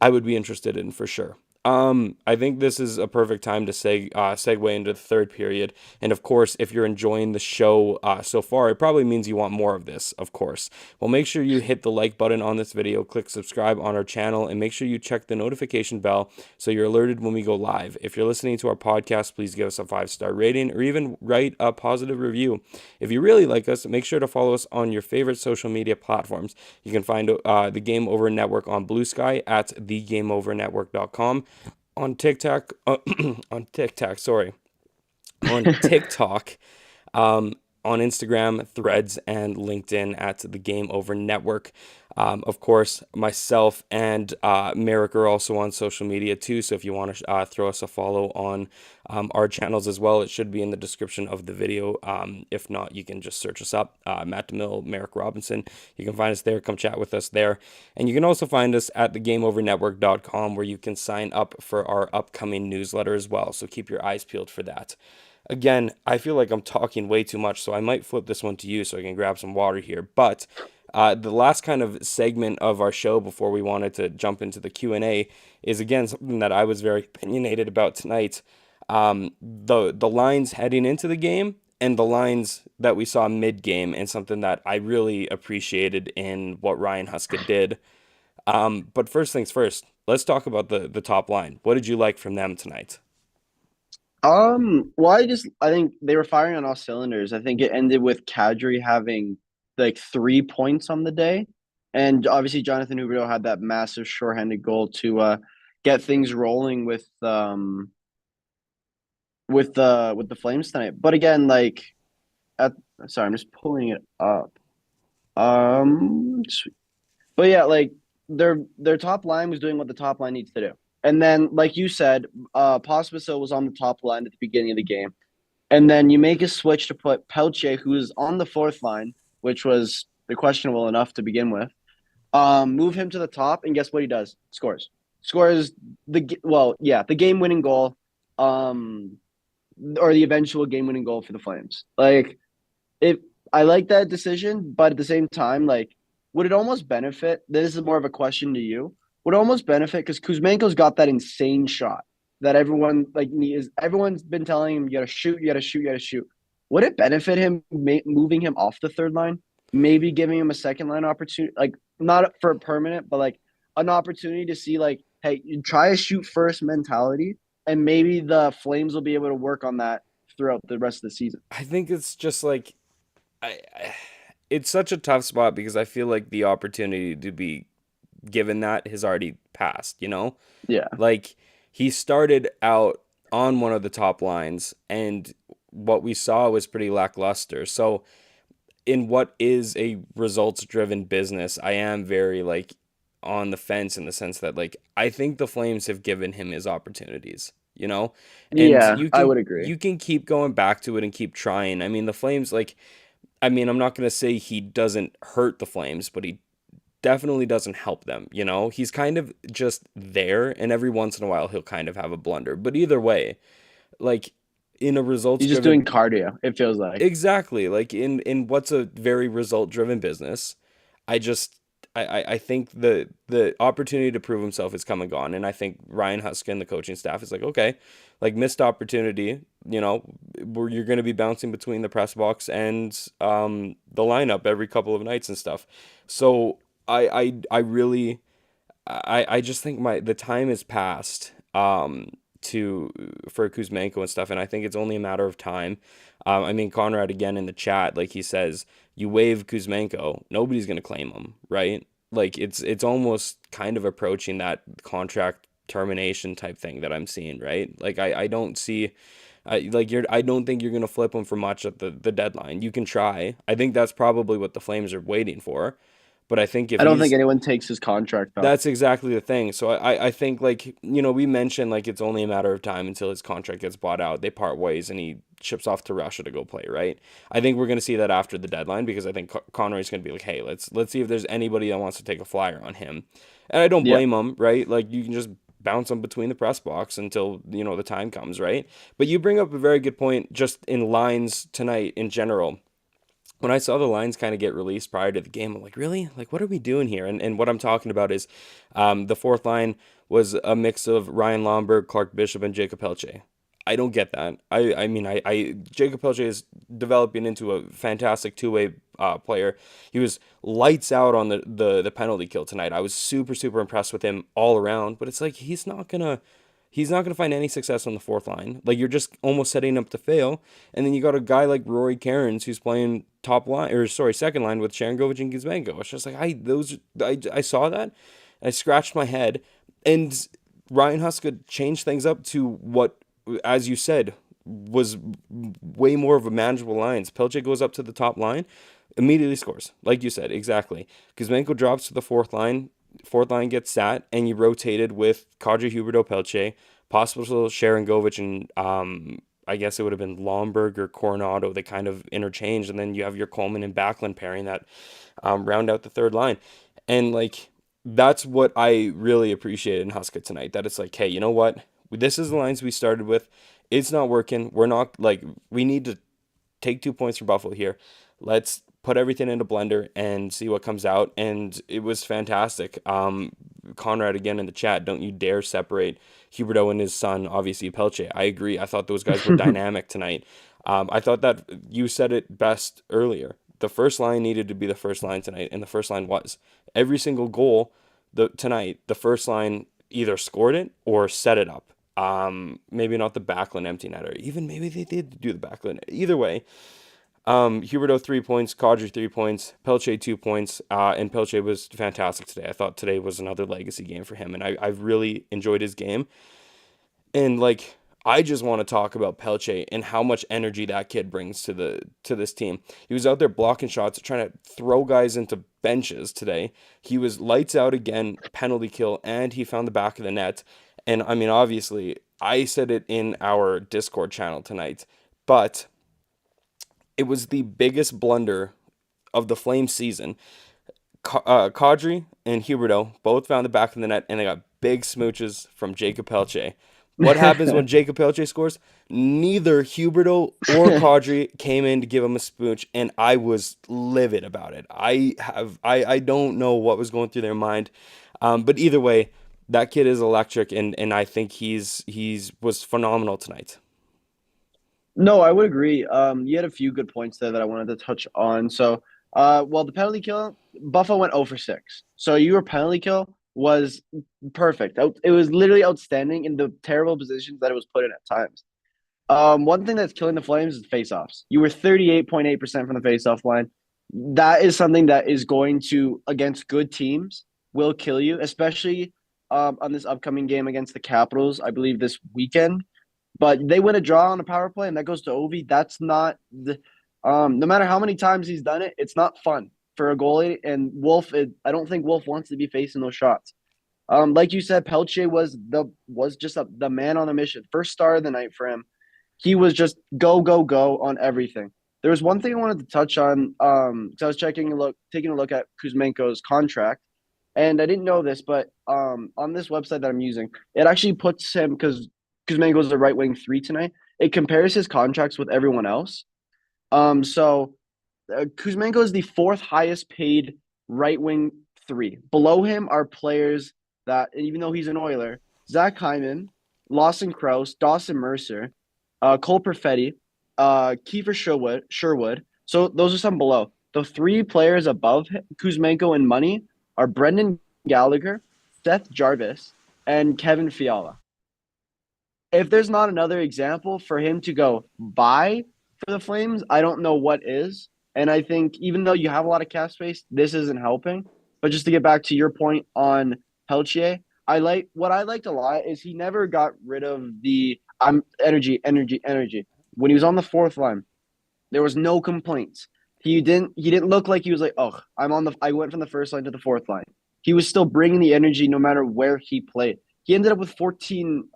I would be interested in for sure. I think this is a perfect time to segue into the third period. And of course, if you're enjoying the show so far, it probably means you want more of this, of course. Well, make sure you hit the like button on this video, click subscribe on our channel, and make sure you check the notification bell so you're alerted when we go live. If you're listening to our podcast, please give us a 5-star rating or even write a positive review. If you really like us, make sure to follow us on your favorite social media platforms. You can find the Game Over Network on Blue Sky at thegameovernetwork.com. On TikTok, on TikTok, on Instagram, Threads, and LinkedIn at the Game Over Network. Of course, myself and Marek are also on social media too. So if you want to throw us a follow on our channels as well, it should be in the description of the video. If not, you can just search us up, Matt DeMille, Marek Robinson. You can find us there. Come chat with us there. And you can also find us at thegameovernetwork.com, where you can sign up for our upcoming newsletter as well. So keep your eyes peeled for that. Again, I feel like I'm talking way too much, so I might flip this one to you so I can grab some water here. But the last kind of segment of our show before we wanted to jump into the Q&A is, again, something that I was very opinionated about tonight. The lines heading into the game and the lines that we saw mid-game, and something that I really appreciated in what Ryan Huska did. But first things first, let's talk about the top line. What did you like from them tonight?
Well, I think they were firing on all cylinders. I think it ended with Kadri having like 3 points on the day, and obviously Jonathan Huberdeau had that massive shorthanded goal to get things rolling with the Flames tonight. But again, like at sorry, I'm just pulling it up. Sweet. But yeah, like their top line was doing what the top line needs to do. And then, like you said, Pospisil was on the top line at the beginning of the game. And then you make a switch to put Pelche, who is on the fourth line, which was questionable enough to begin with. Move him to the top, and guess what he does? Scores the game-winning goal, or the eventual game-winning goal for the Flames. Like, if I like that decision, but at the same time, like, would it almost benefit? This is more of a question to you. Would it almost benefit because Kuzmenko's got that insane shot that everyone's been telling him, you gotta shoot, you gotta shoot, you gotta shoot. Would it benefit him moving him off the third line? Maybe giving him a second line opportunity, like not for a permanent, but like an opportunity to see, like, hey, you try a shoot first mentality, and maybe the Flames will be able to work on that throughout the rest of the season.
I think it's just like it's such a tough spot because I feel like the opportunity to be given that has already passed, you know?
Yeah.
Like he started out on one of the top lines and what we saw was pretty lackluster. So in what is a results driven business, I am very like on the fence in the sense that like I think the Flames have given him his opportunities, you know? And
Yeah, I would agree.
you can keep going back to it and keep trying. I mean, the Flames like I mean, I'm not going to say he doesn't hurt the Flames, but he definitely doesn't help them, you know? He's kind of just there and every once in a while he'll kind of have a blunder. But either way, like in a results
He's just
driven
doing cardio, it feels like.
exactly, like in what's a very result driven business, I just I think the opportunity to prove himself is come and gone. And I think Ryan Huska and the coaching staff is like, okay, like missed opportunity, you know, where you're going to be bouncing between the press box and the lineup every couple of nights and stuff. So I really I just think the time is past to for Kuzmenko and stuff, and I think it's only a matter of time. I mean, Conrad again in the chat, like he says, you waive Kuzmenko, nobody's gonna claim him, right? Like it's almost kind of approaching that contract termination type thing that I'm seeing, right? Like I don't see. I don't think you're gonna flip him for much at the deadline. You can try. I think that's probably what the Flames are waiting for. But I think if
I don't think
he's
anyone takes his contract though.
that's exactly the thing. So I think like, you know, we mentioned like it's only a matter of time until his contract gets bought out. They part ways and he ships off to Russia to go play, right? I think we're going to see that after the deadline because I think Conroy's going to be like, hey, let's see if there's anybody that wants to take a flyer on him. And I don't
Yeah.
blame him, right? Like you can just bounce him between the press box until, the time comes, right? But you bring up a very good point just in lines tonight in general. When I saw the lines kind of get released prior to the game, I'm like, really? Like, what are we doing here? And what I'm talking about is the fourth line was a mix of Ryan Lomberg, Clark Bishop, and Jacob Pelche. I don't get that. I mean, Jacob Pelche is developing into a fantastic two-way player. He was lights out on the penalty kill tonight. I was super, super impressed with him all around, but it's like he's not gonna find any success on the fourth line. Like you're just almost setting up to fail. And then you got a guy like Rory Cairns who's playing second line with Sharangovich and Gizmenko. It's just like I saw that, and I scratched my head. And Ryan Huska changed things up to what, as you said, was way more of a manageable lines. Pelche goes up to the top line, immediately scores, like you said, exactly. Gizmenko drops to the fourth line. Fourth line gets sat, and you rotated with Kadri Huberdeau Pelche, possible Sharangovich, and I guess it would have been Lomberg or Coronado. They kind of interchanged, and then you have your Coleman and Backlund pairing that round out the third line. And like that's what I really appreciated in Huska tonight. That it's like, hey, you know what? This is the lines we started with. It's not working. We're not like we need to take 2 points from Buffalo here. Let's put everything into blender and see what comes out. And it was fantastic. Conrad again in the chat, don't you dare separate Huberdeau and his son, obviously Pelche. I agree. I thought those guys were dynamic tonight. I thought that you said it best earlier. The first line needed to be the first line tonight, and the first line was. Every single goal tonight, the first line either scored it or set it up. Maybe not the Backlund empty netter. Even maybe they did do the Backlund. Either way, Huberdeau 3 points, Kadri 3 points, Pelche 2 points, and Pelche was fantastic today. I thought today was another legacy game for him, and I really enjoyed his game. And like I just want to talk about Pelche and how much energy that kid brings to this team. He was out there blocking shots, trying to throw guys into benches today. He was lights out again, penalty kill, and he found the back of the net. And I mean, obviously, I said it in our Discord channel tonight, but it was the biggest blunder of the Flames season. Kadri and Huberdeau both found the back of the net, and they got big smooches from Jacob Pelche. What happens when Jacob Pelche scores? Neither Huberdeau or Kadri came in to give him a smooch, and I was livid about it. I don't know what was going through their mind, but either way, that kid is electric, and I think he's was phenomenal tonight.
No, I would agree. You had a few good points there that I wanted to touch on. So, well, the penalty kill, Buffalo went 0 for 6. So your penalty kill was perfect. It was literally outstanding in the terrible positions that it was put in at times. One thing that's killing the Flames is faceoffs. You were 38.8% from the faceoff line. That is something that is going to, against good teams, will kill you, especially on this upcoming game against the Capitals, I believe this weekend. But they win a draw on a power play, and that goes to Ovi. That's not the no matter how many times he's done it, it's not fun for a goalie. And Wolf, I don't think Wolf wants to be facing those shots. Like you said, Pelche was just the man on a mission. First star of the night for him. He was just go on everything. There was one thing I wanted to touch on because I was taking a look at Kuzmenko's contract, and I didn't know this, but on this website that I'm using, it actually puts him because Kuzmenko is the right wing 3 tonight. It compares his contracts with everyone else. So Kuzmenko is the 4th highest paid right wing 3. Below him are players that, even though he's an Oiler, Zach Hyman, Lawson Krause, Dawson Mercer, Cole Perfetti, Kiefer Sherwood. So those are some below. The 3 players above Kuzmenko in money are Brendan Gallagher, Seth Jarvis, and Kevin Fiala. If there's not another example for him to go buy for the Flames, I don't know what is. And I think even though you have a lot of cap space, this isn't helping. But just to get back to your point on Pelche, what I liked a lot is he never got rid of the energy. When he was on the fourth line, there was no complaints. He didn't look like he was like, oh, I went from the first line to the fourth line. He was still bringing the energy no matter where he played. He ended up with 15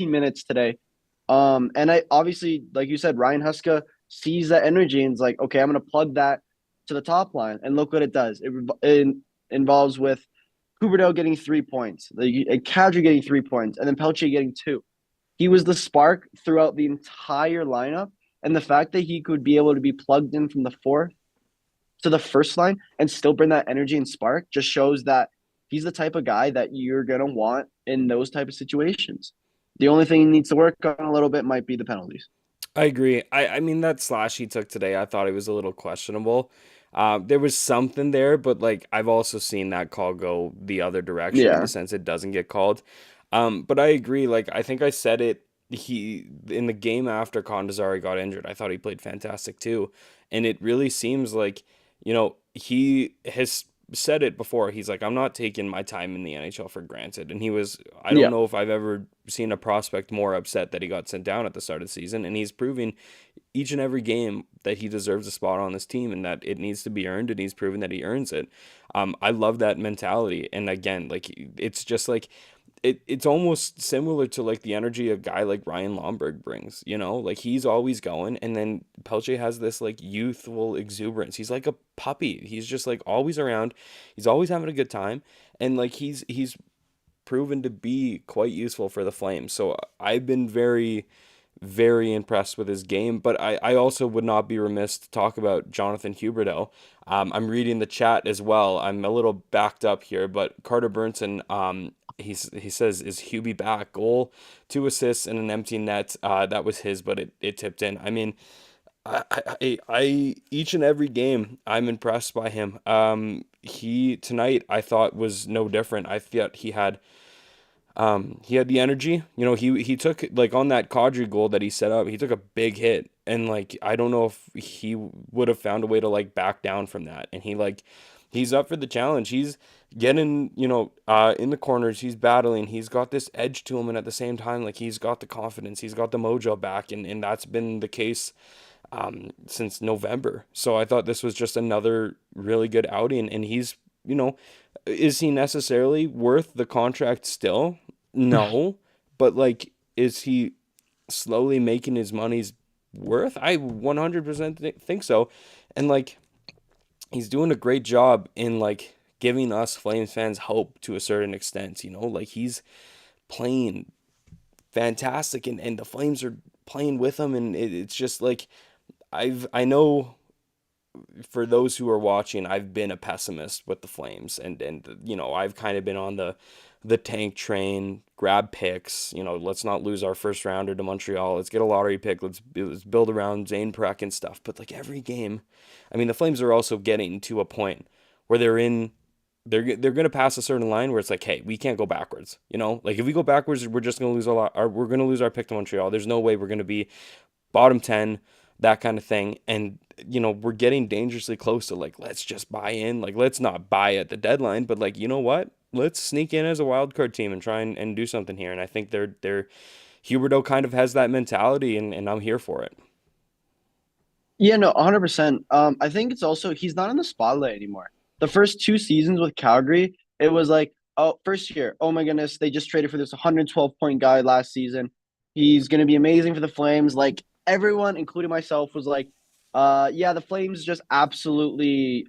minutes today And I obviously, like you said, Ryan Huska sees that energy and is like, okay, I'm going to plug that to the top line. And look what it does. It involves with Huberdeau getting 3 points, Kadri getting 3 points, and then Pelche getting two. He was the spark throughout the entire lineup. And the fact that he could be able to be plugged in from the fourth to the first line and still bring that energy and spark just shows that he's the type of guy that you're gonna want in those type of situations. The only thing he needs to work on a little bit might be the penalties.
I agree. I mean that slash he took today, I thought it was a little questionable. There was something there, but like I've also seen that call go the other direction in the
Yeah.
sense it doesn't get called. But I agree. Like I think I said it. He in the game after Kondazari got injured, I thought he played fantastic too, and it really seems like he has said it before. He's like, I'm not taking my time in the NHL for granted. And he was, I don't
Yeah.
know if I've ever seen a prospect more upset that he got sent down at the start of the season. And he's proving each and every game that he deserves a spot on this team and that it needs to be earned. And he's proven that he earns it. I love that mentality. And again, like, it's just like, it's almost similar to like the energy a guy like Ryan Lomberg brings, like he's always going, and then Pelche has this like youthful exuberance. He's like a puppy. He's just like always around. He's always having a good time, and like he's proven to be quite useful for the Flames. So I've been very, very impressed with his game, but I also would not be remiss to talk about Jonathan Huberdeau. I'm reading the chat as well. I'm a little backed up here, but Carter Burnson, he says, is Hubie back? Goal, 2 assists, and an empty net. That was his, but it tipped in. I mean, I each and every game I'm impressed by him. He tonight I thought was no different. I thought he had the energy. He took like on that Kadri goal that he set up, he took a big hit. And like I don't know if he would have found a way to like back down from that. And he's up for the challenge. He's getting, in the corners, he's battling, he's got this edge to him, and at the same time, like he's got the confidence, he's got the mojo back, and that's been the case since November. So I thought this was just another really good outing, and is he necessarily worth the contract still? No, but like, is he slowly making his money's worth? I 100% think so, and like, he's doing a great job in like giving us Flames fans hope to a certain extent. Like he's playing fantastic, and the Flames are playing with him, and it's just like I know for those who are watching, I've been a pessimist with the Flames, and I've kind of been on the tank train, grab picks. Let's not lose our first rounder to Montreal. Let's get a lottery pick. Let's build around Zane Prek and stuff. But like every game, I mean, the Flames are also getting to a point where they're gonna pass a certain line where it's like, hey, we can't go backwards. Like if we go backwards, we're just gonna lose we're gonna lose our pick to Montreal. There's no way we're gonna be bottom 10, that kind of thing. And we're getting dangerously close to like, let's just buy in. Like, let's not buy at the deadline, but like, you know what? Let's sneak in as a wild card team and try and do something here. And I think they're Huberdeau kind of has that mentality, and I'm here for it.
Yeah, no, 100%. I think it's also he's not in the spotlight anymore. The first two seasons with Calgary, it was like, oh, first year, oh my goodness, they just traded for this 112-point guy last season. He's gonna be amazing for the Flames. Like everyone, including myself, was like, yeah, the Flames just absolutely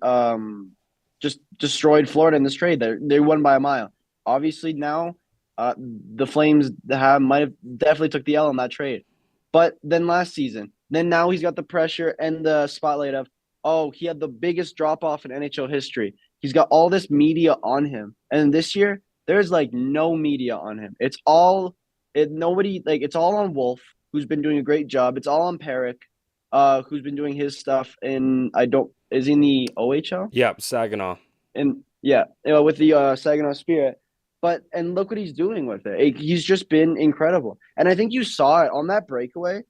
just destroyed Florida in this trade. They won by a mile. Obviously now, the Flames might have definitely took the L on that trade. But then last season, then now he's got the pressure and the spotlight of, oh, he had the biggest drop off in NHL history. He's got all this media on him. And this year, there's like no media on him. It's all on Wolf, who's been doing a great job. It's all on Perrick, who's been doing his stuff is he in the OHL?
Yeah, Saginaw.
And yeah, with the Saginaw Spirit. And look what he's doing with it. He's just been incredible. And I think you saw it on that breakaway.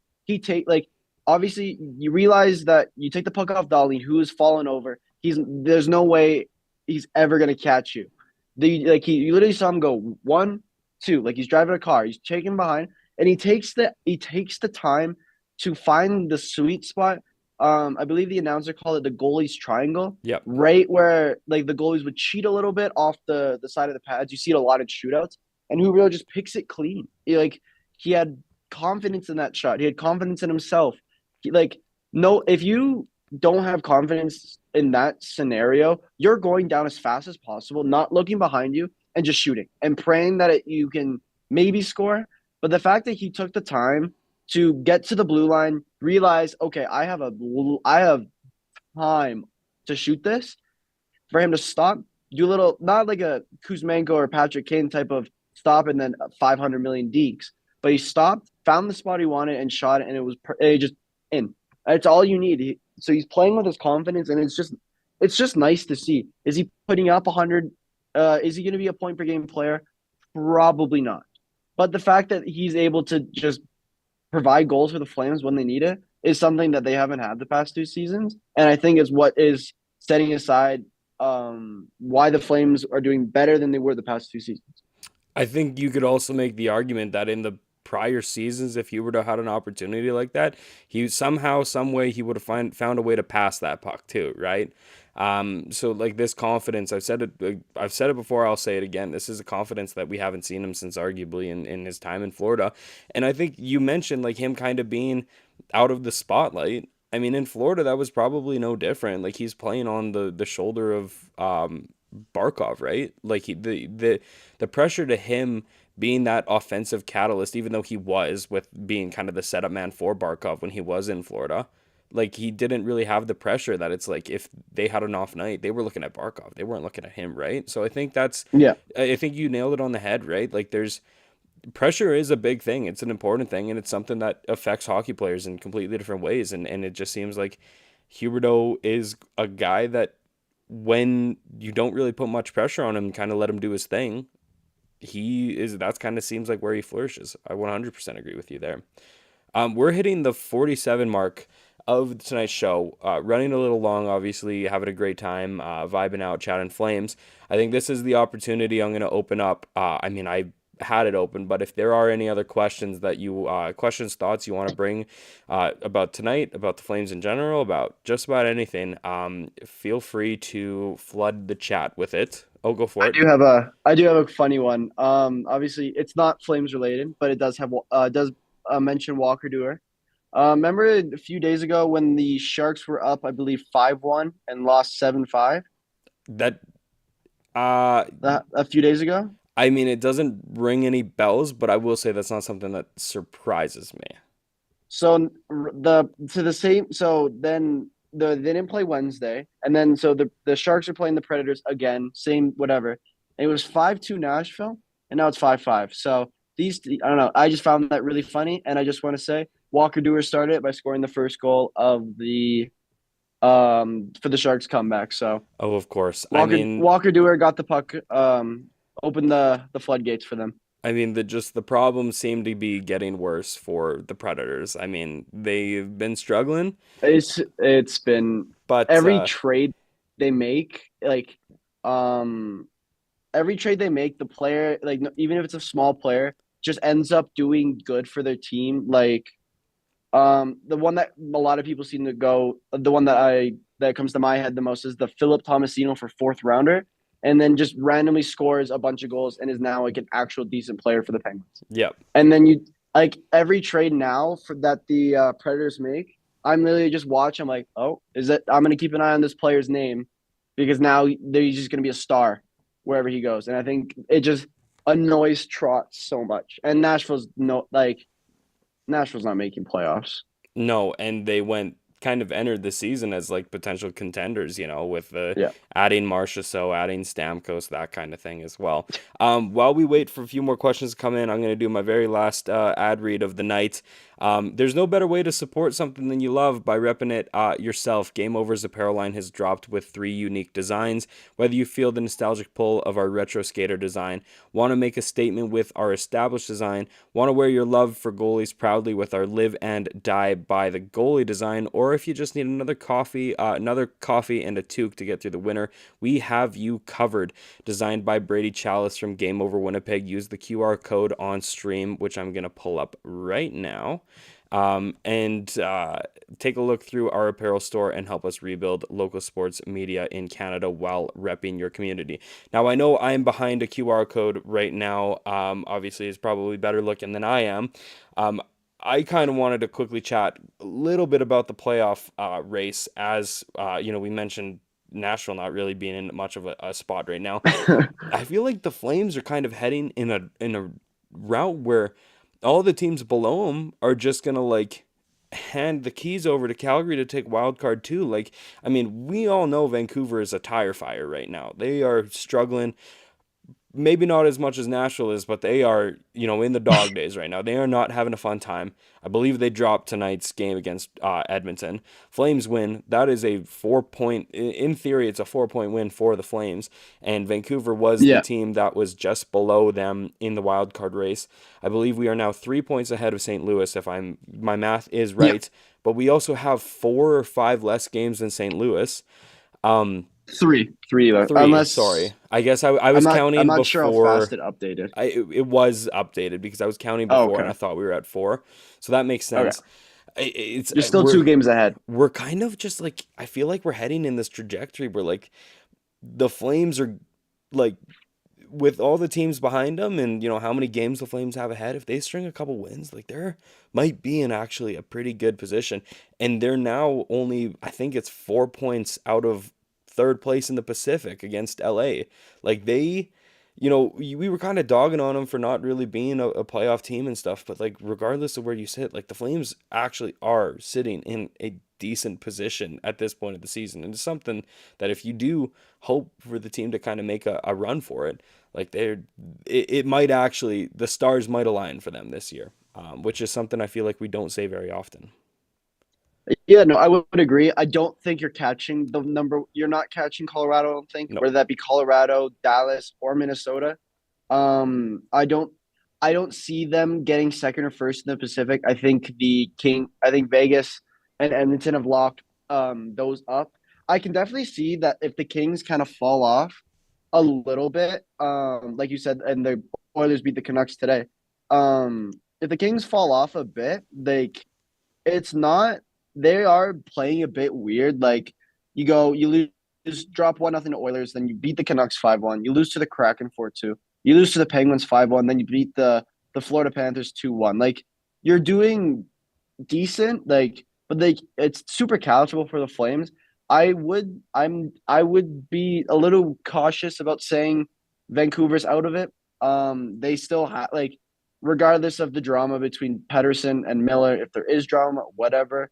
Obviously you realize that you take the puck off Dolly, who has fallen over. There's no way he's ever gonna catch you. You literally saw him go 1, 2, like he's driving a car. He's taking behind, and he takes the time to find the sweet spot. I believe the announcer called it the goalie's triangle.
Yep.
Right where like the goalies would cheat a little bit off the side of the pads. You see it a lot in shootouts, and Huberdeau just picks it clean. He had confidence in that shot. He had confidence in himself. Like, no, if you don't have confidence in that scenario, you're going down as fast as possible, not looking behind you and just shooting and praying that you can maybe score. But the fact that he took the time to get to the blue line, realize, okay, I have time to shoot this, for him to stop, do a little, not like a Kuzmenko or Patrick Kane type of stop and then 500 million dekes, but he stopped, found the spot he wanted, and shot it, and it just in. It's all you need. So he's playing with his confidence, and it's just nice to see. Is he putting up 100? Is he going to be a point per game player? Probably not. But the fact that he's able to just provide goals for the Flames when they need it is something that they haven't had the past 2 seasons, and I think is what is setting aside why the Flames are doing better than they were the past 2 seasons.
I think you could also make the argument that in the prior seasons, if he were to have had an opportunity like that, he somehow, some way, he would have found a way to pass that puck too, right? So like this confidence, I've said it before, I'll say it again. This is a confidence that we haven't seen him since arguably in his time in Florida. And I think you mentioned like him kind of being out of the spotlight. I mean, in Florida, that was probably no different. Like he's playing on the shoulder of Barkov, right? Like the pressure to him being that offensive catalyst, even though he was with being kind of the setup man for Barkov when he was in Florida, like he didn't really have the pressure that it's like if they had an off night, they were looking at Barkov. They weren't looking at him, right? So I think
Yeah.
I think you nailed it on the head, right? Like there's pressure is a big thing. It's an important thing, and it's something that affects hockey players in completely different ways. And it just seems like Huberdeau is a guy that when you don't really put much pressure on him, kind of let him do his thing, that's kind of seems like where he flourishes. I 100% agree with you there. We're hitting the 47 mark of tonight's show, running a little long, obviously, having a great time, vibing out, chatting Flames. I think this is the opportunity I'm going to open up. I mean, I had it open, but if there are any other questions that thoughts you want to bring about tonight, about the Flames in general, about just about anything, feel free to flood the chat with it. Oh, go for it.
I do have a funny one. Obviously it's not Flames related, but it does mention Walker Duehr. Remember a few days ago when the Sharks were up, I believe 5-1 and lost 7-5?
That
A few days ago?
I mean, it doesn't ring any bells, but I will say that's not something that surprises me.
So then they didn't play Wednesday, and then so the Sharks are playing the Predators again, same whatever. And it was 5-2 Nashville, and now it's 5-5. So I don't know. I just found that really funny, and I just want to say Walker Duehr started it by scoring the first goal of the for the Sharks comeback. So
Oh, of course.
Walker Duehr got the puck, opened the floodgates for them.
I mean, the problems seem to be getting worse for the Predators. I mean, they've been struggling,
It's been
but
every trade they make, like every trade they make, the player, like even if it's a small player, just ends up doing good for their team. Like the one that a lot of people seem to go, the one that comes to my head the most is the Philip Tomasino for fourth rounder, and then just randomly scores a bunch of goals and is now like an actual decent player for the Penguins.
Yep.
And then you like every trade now for that the Predators make, I'm literally just watch. I'm like, oh, I'm gonna keep an eye on this player's name because now he's just gonna be a star wherever he goes. And I think it just annoys Trot so much. And Nashville's not making playoffs.
No, and they entered the season as like potential contenders, with
Yeah.
adding Marchessault, adding Stamkos, that kind of thing as well. While we wait for a few more questions to come in, I'm going to do my very last ad read of the night. There's no better way to support something than you love by repping it yourself. Game Over's apparel line has dropped with 3 unique designs. Whether you feel the nostalgic pull of our retro skater design, want to make a statement with our established design, want to wear your love for goalies proudly with our live and die by the goalie design, or if you just need another coffee and a toque to get through the winter, we have you covered. Designed by Brady Chalice from Game Over Winnipeg. Use the QR code on stream, which I'm going to pull up right now. And take a look through our apparel store and help us rebuild local sports media in Canada while repping your community. Now, I know I'm behind a QR code right now. Obviously, it's probably better looking than I am. I kind of wanted to quickly chat a little bit about the playoff race, as we mentioned Nashville not really being in much of a spot right now. I feel like the Flames are kind of heading in a route where all the teams below them are just gonna like hand the keys over to Calgary to take wild card two. Like, I mean, we all know Vancouver is a tire fire right now. They are struggling. Maybe not as much as Nashville is, but they are, in the dog days right now. They are not having a fun time. I believe they dropped tonight's game against Edmonton. Flames win. That is a 4 point, in theory, it's a 4 point win for the Flames. And Vancouver was the
Yeah.
team that was just below them in the wild card race. I believe we are now 3 points ahead of St. Louis, if my math is
Yeah.
right. But we also have 4 or 5 less games than St. Louis. Um,
Three,
Three,
unless
sorry. I guess I
I'm
was
not. I'm
counting
not sure how fast
before.
it updated.
It was updated because I was counting
Oh,
before and
okay.
I thought we were at four, so that makes
Okay.
sense. It's
You're still 2 games ahead.
we're kind of just like, I feel like we're heading in this trajectory where like the Flames are like, with all the teams behind them and how many games the Flames have ahead, if they string a couple wins, like there might be in actually a pretty good position. And they're now only, I think it's 4 points out of third place in the Pacific against LA. Like they, we were kind of dogging on them for not really being a playoff team and stuff, but like regardless of where you sit, like the Flames actually are sitting in a decent position at this point of the season. And it's something that if you do hope for the team to kind of make a run for it, like it might actually, the stars might align for them this year, which is something I feel like we don't say very often.
Yeah, no, I would agree. I don't think you're catching the number. You're not catching Colorado. I don't think,
No.
whether that be Colorado, Dallas, or Minnesota. I don't. I don't see them getting second or first in the Pacific. I think Vegas and Edmonton have locked those up. I can definitely see that if the Kings kind of fall off a little bit, like you said, and the Oilers beat the Canucks today. If the Kings fall off a bit, it's not, they are playing a bit weird. Like you lose, drop 1-0 to Oilers, then you beat the Canucks 5-1. You lose to the Kraken 4-2. You lose to the Penguins 5-1, then you beat the Florida Panthers 2-1. Like you're doing decent, but it's super calibrable for the Flames. I would be a little cautious about saying Vancouver's out of it. They still have, like, regardless of the drama between Pedersen and Miller, if there is drama, whatever.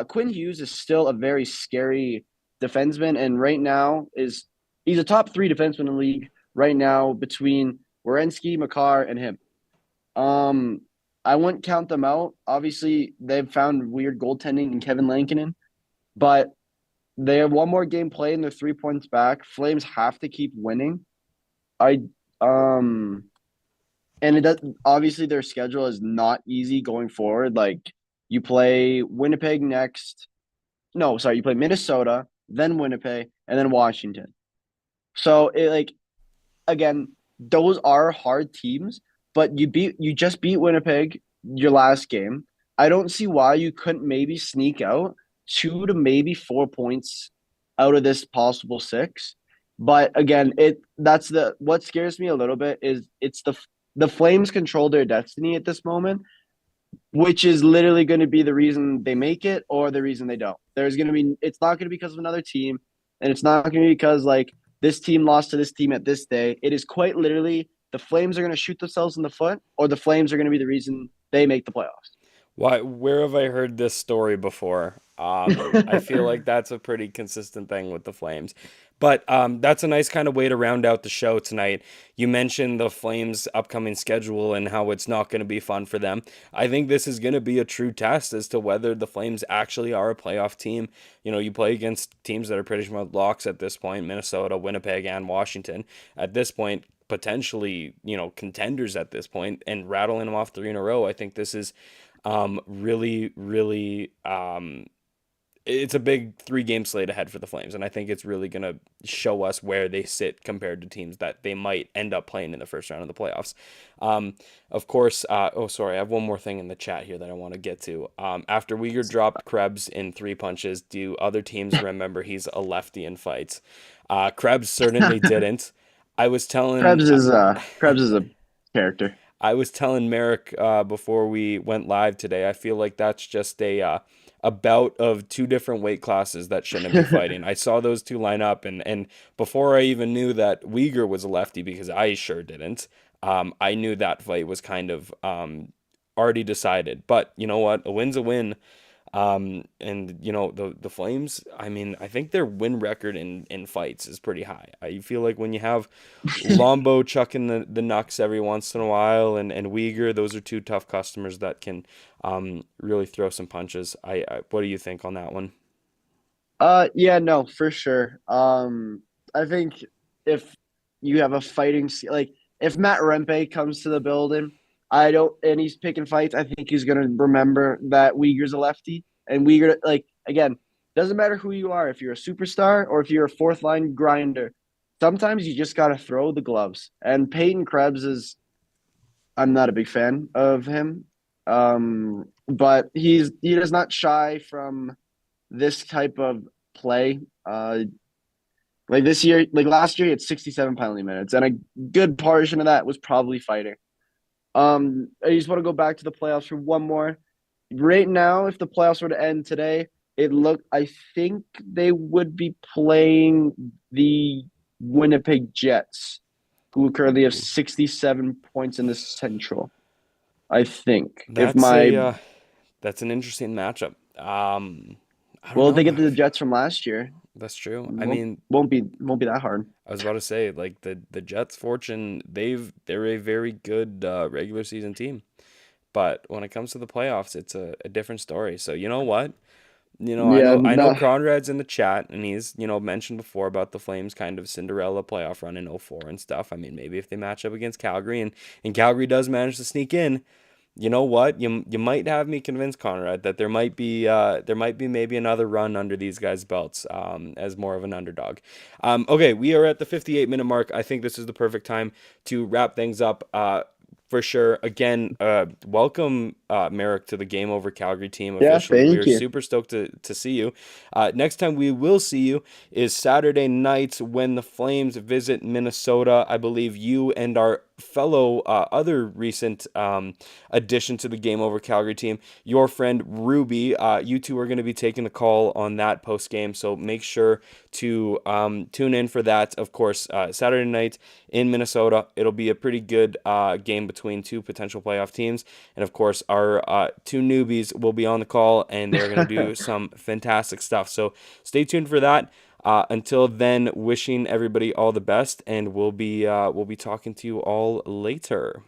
Quinn Hughes is still a very scary defenseman, and right now he's a top three defenseman in the league right now between Werenski, Makar, and him. Um, I wouldn't count them out. Obviously, they've found weird goaltending in Kevin Lankinen, but they have one more game played and they're 3 points back. Flames have to keep winning. I um and it does, obviously their schedule is not easy going forward. Like you play Winnipeg next. No, sorry, you play Minnesota, then Winnipeg, and then Washington. So it, like, again, those are hard teams, but you just beat Winnipeg your last game. I don't see why you couldn't maybe sneak out 2 to maybe 4 points out of this possible six. But again, that's the what scares me a little bit is it's the Flames control their destiny at this moment, which is literally going to be the reason they make it or the reason they don't. It's not going to be because of another team, and it's not going to be because like this team lost to this team at this day. It is quite literally the Flames are going to shoot themselves in the foot, or the Flames are going to be the reason they make the playoffs.
Why? Where have I heard this story before? I feel like that's a pretty consistent thing with the Flames. But that's a nice kind of way to round out the show tonight. You mentioned the Flames' upcoming schedule and how it's not going to be fun for them. I think this is going to be a true test as to whether the Flames actually are a playoff team. You play against teams that are pretty much locks at this point: Minnesota, Winnipeg, and Washington. At this point, potentially, contenders at this point, and rattling them off three in a row. I think this is really, really, it's a big 3 game slate ahead for the Flames, and I think it's really going to show us where they sit compared to teams that they might end up playing in the first round of the playoffs. Of course, oh, sorry, I have one more thing in the chat here that I want to get to. After Uyghur dropped Krebs in 3 punches, do other teams remember he's a lefty in fights? Krebs certainly didn't. I was telling
Krebs is a character.
I was telling Marek before we went live today, I feel like that's just a bout of two different weight classes that shouldn't be fighting. I saw those two line up, and before I even knew that Uyghur was a lefty, because I sure didn't, I knew that fight was kind of already decided. But you know what? A win's a win. And the Flames, I mean, I think their win record in fights is pretty high. I feel like when you have Lombo chucking the knucks every once in a while, and Uyghur, those are two tough customers that can really throw some punches. What do you think on that one?
Yeah, no, for sure. I think if you have a like if Matt Rempe comes to the building, I don't, and he's picking fights, I think he's gonna remember that Uyghur's a lefty, and Uyghur, like again, doesn't matter who you are, if you're a superstar or if you're a fourth line grinder, sometimes you just gotta throw the gloves. And Peyton Krebs is, I'm not a big fan of him, but he does not shy from this type of play. Like this year, like last year, he had 67 penalty minutes, and a good portion of that was probably fighting. I just want to go back to the playoffs for one more. Right now, if the playoffs were to end today, I think they would be playing the Winnipeg Jets, who currently have 67 points in the Central. I think if
That's
my
that's an interesting matchup. I don't
well, if they
know.
get the Jets from last year,
That's true. I
won't
mean,
won't be that hard.
I was about to say, like, the Jets' fortune, they're a very good regular season team, but when it comes to the playoffs, it's a different story. So you know what?
Yeah,
I know
no,
Conrad's in the chat, and he's mentioned before about the Flames kind of Cinderella playoff run in '04 and stuff. I mean, maybe if they match up against Calgary, and Calgary does manage to sneak in, you know what? You might have me convinced, Conrad, that there might be maybe another run under these guys' belts as more of an underdog. Okay, we are at the 58-minute mark. I think this is the perfect time to wrap things up. For sure. Again, welcome, Marek, to the Game Over Calgary team
yeah,
officially. We
thank
are
you.
super stoked to see you. Next time we will see you is Saturday night when the Flames visit Minnesota. I believe you and our fellow other recent addition to the Game Over Calgary team, your friend Ruby, you two are going to be taking the call on that post game. So make sure to tune in for that. Of course, Saturday night in Minnesota. It'll be a pretty good game between two potential playoff teams. And of course, our two newbies will be on the call, and they're going to do some fantastic stuff. So stay tuned for that. Until then, wishing everybody all the best, and we'll be talking to you all later.